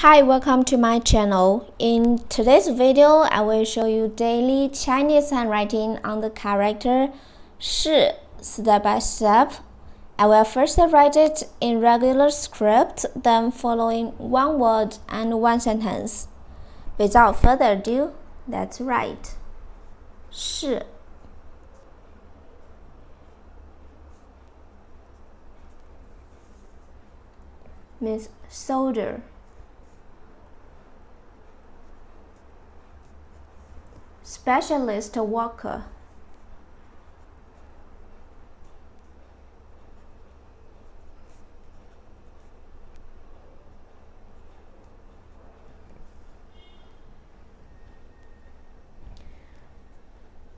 Hi, welcome to my channel. In today's video, I will show you daily Chinese handwriting on the character 是 step by step. I will first write it in regular script, then following one word and one sentence. Without further ado, let's write. 是 means soldier. Specialist worker.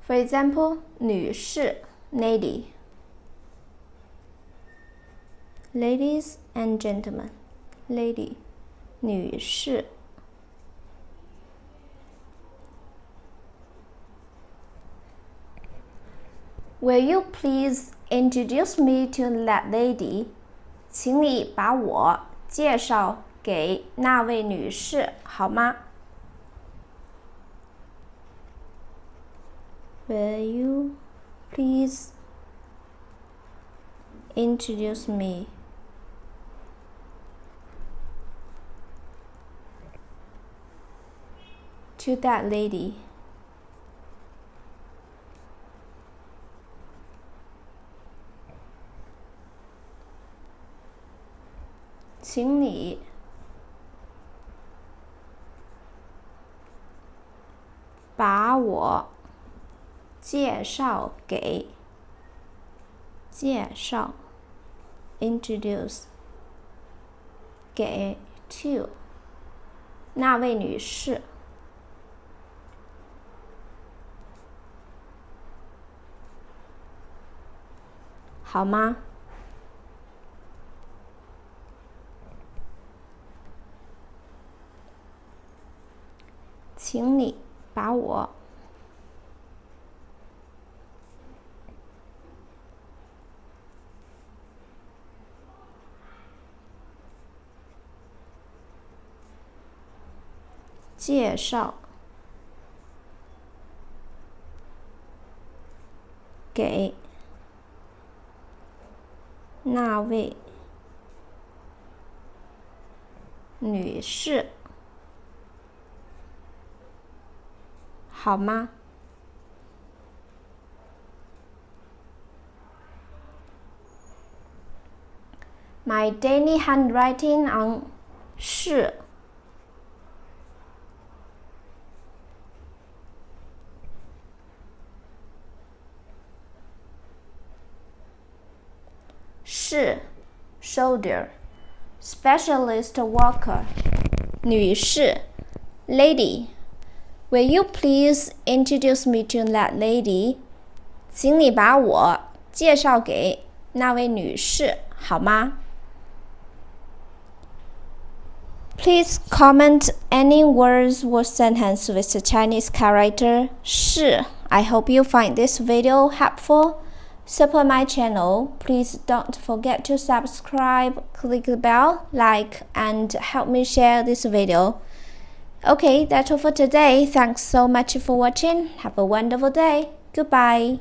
For example, 女士 lady. Ladies and gentlemen, lady 女士。Will you please introduce me to that lady? 请你把我介绍给那位女士好吗？ Will you please introduce me to that lady?请你把我介绍给 introduce 给 to 那位女士好吗？请你把我介绍给那位女士好吗？ My daily handwriting on 是soldier, specialist worker 女士 lady. Will you please introduce me to that lady? 请你把我介绍给那位女士好吗？ Please comment any words or sentence with the Chinese character 是. I hope you find this video helpful. Support my channel. Please don't forget to subscribe, click the bell, like, and help me share this video. Okay, that's all for today. Thanks so much for watching. Have a wonderful day. Goodbye.